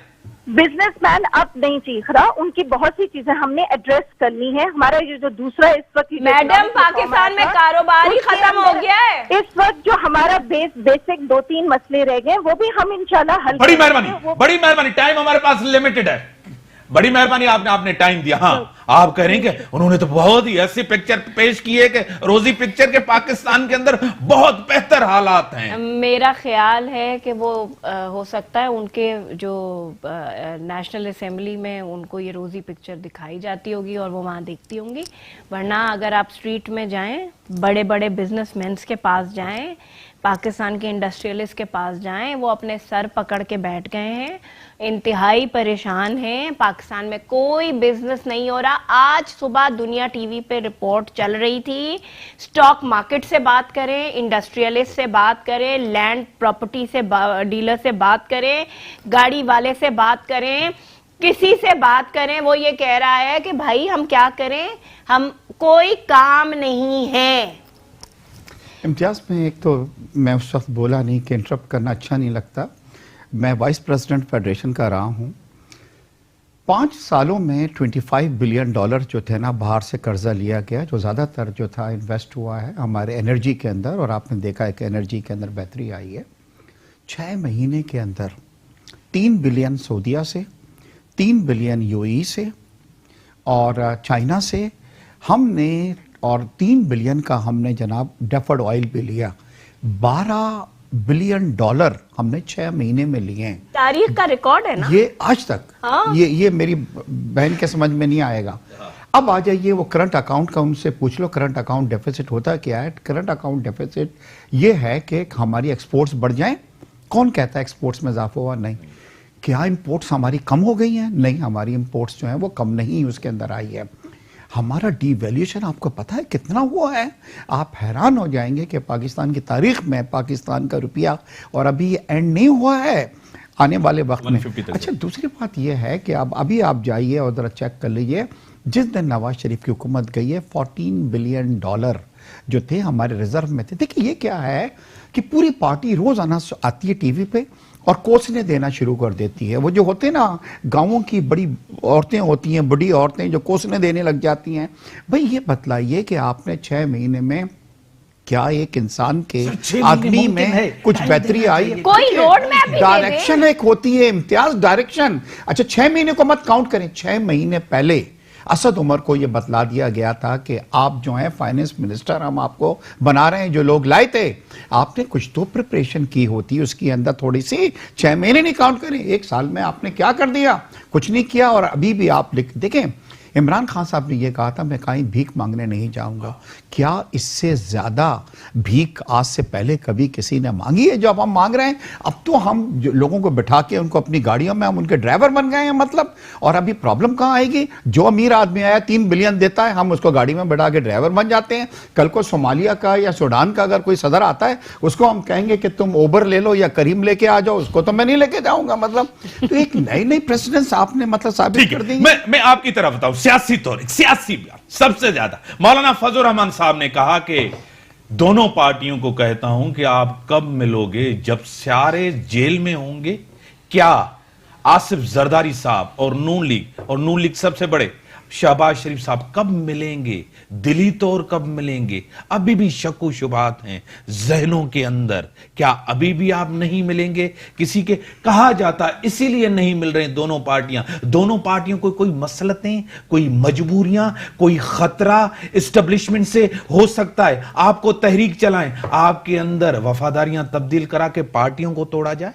बिजनेसमैन अब नहीं चीख रहा, उनकी बहुत सी चीजें हमने एड्रेस करनी है। हमारा ये जो दूसरा इस वक्त मैडम पाकिस्तान में कारोबार ही खत्म हो गया है। इस वक्त जो हमारा बेसिक 2-3 मसले रह गए वो भी हम इंशाल्लाह हल बड़ी मेहरबानी, टाइम हमारे पास लिमिटेड है। बड़ी मेहरबानी, आपने टाइम दिया। हाँ, आप कह रहे हैं कि उन्होंने तो बहुत ही ऐसी पिक्चर पेश की है कि रोजी पिक्चर के पाकिस्तान के अंदर बहुत बेहतर हालात हैं। मेरा ख्याल है कि वो हो सकता है उनके जो नेशनल असेंबली में उनको ये रोजी पिक्चर दिखाई जाती होगी और वो वहाँ देखती होंगी। वरना अगर आप स्ट्रीट में जाएं, बड़े बड़े बिजनेसमैन के पास जाएं, पाकिस्तान के इंडस्ट्रियलिस्ट के पास जाएं, वो अपने सर पकड़ के बैठ गए हैं, इंतहाई परेशान हैं। पाकिस्तान में कोई बिजनेस नहीं हो रहा। आज सुबह दुनिया टीवी पे रिपोर्ट चल रही थी। स्टॉक मार्केट से बात करें, इंडस्ट्रियलिस्ट से बात करें, लैंड प्रॉपर्टी से डीलर से बात करें, गाड़ी वाले से बात करें, किसी से बात करें, वो ये कह रहा है कि भाई हम क्या करें, हम कोई काम नहीं है। इम्तियाज में एक तो मैं उस वक्त बोला नहीं कि इंटरप्ट करना अच्छा नहीं लगता। मैं वाइस प्रेसिडेंट फेडरेशन का रहा हूँ। 5 सालों में $25 बिलियन जो थे ना बाहर से कर्जा लिया गया, जो ज़्यादातर जो था इन्वेस्ट हुआ है हमारे एनर्जी के अंदर, और आपने देखा है कि एनर्जी के अंदर बेहतरी आई है। 6 महीने के अंदर 3 बिलियन सऊदीया से, 3 बिलियन यूएई से और चाइना से हमने, और 3 बिलियन का हमने जनाब डेफर्ड ऑयल भी लिया। $12 बिलियन हमने 6 महीने में लिए हैं। तारीख का रिकॉर्ड है ना ये आज तक। हाँ। ये मेरी बहन के समझ में नहीं आएगा। अब आ जाइए वो करंट अकाउंट का, उनसे पूछ लो करंट अकाउंट डेफिसिट होता क्या है। करंट अकाउंट डेफिसिट ये है कि हमारी एक्सपोर्ट्स बढ़ जाएं। कौन कहता है एक्सपोर्ट्स में इजाफा हुआ? नहीं। क्या इंपोर्ट्स हमारी कम हो गई हैं? नहीं, हमारी इंपोर्ट्स जो है वो कम नहीं उसके अंदर आई है। हमारा डीवैल्यूएशन आपको पता है कितना हुआ है? आप हैरान हो जाएंगे कि पाकिस्तान की तारीख में पाकिस्तान का रुपया, और अभी ये एंड नहीं हुआ है आने वाले वक्त में। अच्छा, दूसरी बात यह है कि अब अभी आप जाइए और जरा चेक कर लीजिए, जिस दिन नवाज शरीफ की हुकूमत गई है $14 बिलियन जो थे हमारे रिजर्व में थे। देखिए ये क्या है कि पूरी पार्टी रोज आना आती है टीवी पे और कोसने देना शुरू कर देती है। वो जो होते हैं ना गांवों की बड़ी औरतें होती हैं, बड़ी औरतें जो कोसने देने लग जाती हैं। भाई ये बतलाइए कि आपने 6 महीने में क्या एक इंसान के आदमी में कुछ बेहतरी आई? कोई रोड मैप ही डायरेक्शन एक होती है इम्तियाज, डायरेक्शन। अच्छा 6 महीने को मत काउंट करें, 6 महीने पहले असद उमर को यह बतला दिया गया था कि आप जो हैं फाइनेंस मिनिस्टर, हम आपको बना रहे हैं। जो लोग लाए थे आपने कुछ तो प्रिपरेशन की होती, उसके अंदर थोड़ी सी। 6 महीने नहीं काउंट करें, 1 साल में आपने क्या कर दिया? कुछ नहीं किया। और अभी भी आप देखें इमरान खान साहब ने यह कहा था मैं कहीं भीख मांगने नहीं जाऊंगा। क्या इससे ज्यादा भीख आज से पहले कभी किसी ने मांगी है जो अब हम मांग रहे हैं? अब तो हम लोगों को बिठा के उनको अपनी गाड़ियों में हम उनके ड्राइवर बन गए हैं मतलब। और अभी प्रॉब्लम कहां आएगी? जो अमीर आदमी आया 3 बिलियन देता है, हम उसको गाड़ी में बिठा के ड्राइवर बन जाते हैं। कल को सोमालिया का या सूडान का अगर कोई सदर आता है, उसको हम कहेंगे कि तुम ओबर ले लो या करीम लेके आ जाओ, उसको तो मैं नहीं लेके जाऊंगा मतलब। तो एक नई नई प्रेसिडेंट्स आपने मतलब साबित कर दी। मैं आपकी तरफ बताऊं, सियासी तौर सियासी सबसे ज्यादा मौलाना फजल रहमान साहब ने कहा कि दोनों पार्टियों को कहता हूं कि आप कब मिलोगे? जब सारे जेल में होंगे। क्या आसिफ जरदारी साहब और नून लीग सबसे बड़े शहबाज शरीफ साहब कब मिलेंगे? दिली तौर कब मिलेंगे? अभी भी शक्कु शुबात हैं जहनों के अंदर। क्या अभी भी आप नहीं मिलेंगे किसी के? कहा जाता इसीलिए नहीं मिल रहे दोनों पार्टियों को कोई मसलतें, कोई मजबूरियां, कोई खतरा इस्टेब्लिशमेंट से हो सकता है। आपको तहरीक चलाएं, आपके अंदर वफादारियां तब्दील करा के पार्टियों को तोड़ा जाए।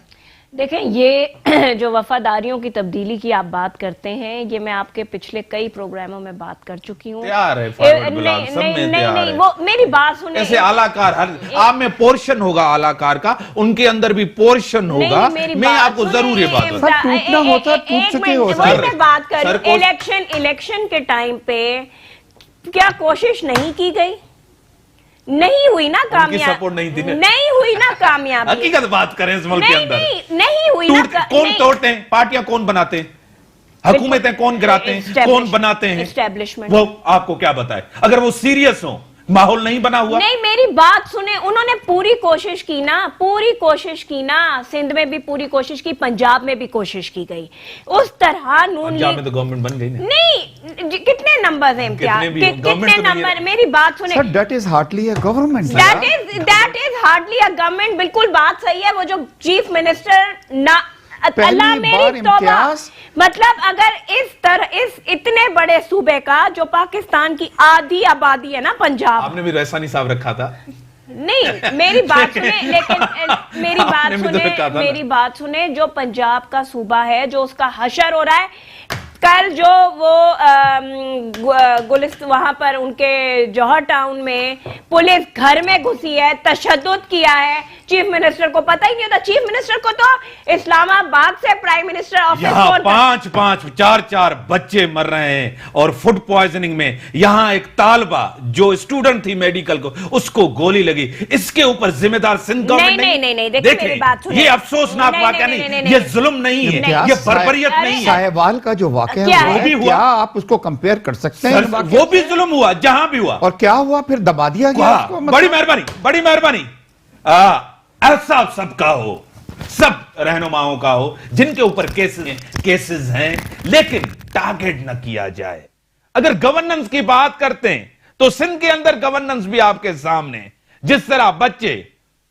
देखें, ये जो वफादारियों की तब्दीली की आप बात करते हैं, ये मैं आपके पिछले कई प्रोग्रामों में बात कर चुकी हूँ। तैयार है फॉरवर्ड गुलाम, सब में तैयार है। वो मेरी बात सुने। ऐसे आलाकार हर आप में पोर्शन होगा आलाकार का, उनके अंदर भी पोर्शन होगा। मैं आपको जरूर ये बात सर, टूटना होता टूट चुके हो सर। मैं बात कर रही हूं, इलेक्शन के टाइम पे क्या कोशिश नहीं की गई? नहीं हुई ना कामयाबी। सपोर्ट नहीं हुई ना कामयाबी। हकीकत बात करें इस मुल्क के अंदर नहीं हुई ना। कौन तोड़ते हैं? पार्टियां कौन बनाते हैं? हुकूमतें कौन गिराते हैं? कौन बनाते हैं? एस्टेब्लिशमेंट। वो आपको क्या बताए? अगर वो सीरियस हो, माहौल नहीं बना हुआ। नहीं, मेरी बात सुने। उन्होंने पूरी कोशिश की ना, सिंध में भी पूरी कोशिश की, पंजाब में भी कोशिश की गई। उस तरह पंजाब में तो गवर्नमेंट बन गई ना। नहीं, कितने नंबर हैं इम्तियाज? कितने नंबर? मेरी बात सुने। Sir, that is hardly a government. That is hardly a government. बिल्कुल बात सही है। वो जो चीफ मिनिस्टर ना, अल्लाह मेरी तौबा, मतलब अगर इस इतने बड़े सूबे का जो पाकिस्तान की आधी आबादी है ना, पंजाब। आपने भी रैसानी साहब रखा था। नहीं, मेरी बात सुने, लेकिन मेरी बात सुने। जो पंजाब का सूबा है, जो उसका हशर हो रहा है, कल जो वो वहां पर उनके जौहर टाउन में पुलिस घर में घुसी है, तशद्दुद किया है, चीफ मिनिस्टर को पता ही नहीं होता। चीफ मिनिस्टर को तो इस्लामाबाद से प्राइम मिनिस्टर ऑफिस, यहाँ 5-5, 4-4 बच्चे मर रहे हैं और फूड पॉइजनिंग में। यहाँ एक तालबा जो स्टूडेंट थी मेडिकल को, उसको गोली लगी। इसके ऊपर जिम्मेदार सिंध गवर्नमेंट नहीं। देखिए, मेरी बात सुनिए। ये अफसोसनाक वाकया नहीं, ये जुल्म नहीं है, ये बर्बरियत नहीं है। साहिवाल का जो वाकया क्या हुआ है, क्या आप उसको कंपेयर कर सकते हैं? वो भी जुल्म हुआ जहां भी हुआ। और क्या हुआ फिर? दबा दिया गया उसको। बड़ी मेहरबानी। ऐसा सबका हो, सब रहनुमाओं का हो जिनके ऊपर केसेस हैं, लेकिन टारगेट न किया जाए। अगर गवर्नेंस की बात करते हैं तो सिंध के अंदर गवर्नेंस भी आपके सामने। जिस तरह बच्चे,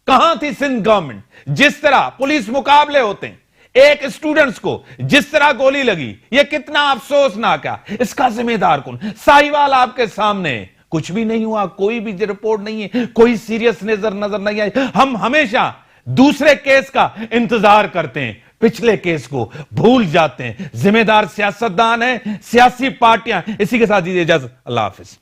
कहां थी सिंध गवर्नमेंट? जिस तरह पुलिस मुकाबले होते हैं, एक स्टूडेंट्स को जिस तरह गोली लगी, यह कितना अफसोसनाक है। इसका जिम्मेदार कौन? साहिवाल आपके सामने। कुछ भी नहीं हुआ, कोई भी रिपोर्ट नहीं है, कोई सीरियस नजर नहीं आई। हम हमेशा दूसरे केस का इंतजार करते हैं, पिछले केस को भूल जाते हैं। जिम्मेदार सियासतदान है, सियासी पार्टियां। इसी के साथ दीजिए इजाजत। अल्लाह हाफिज।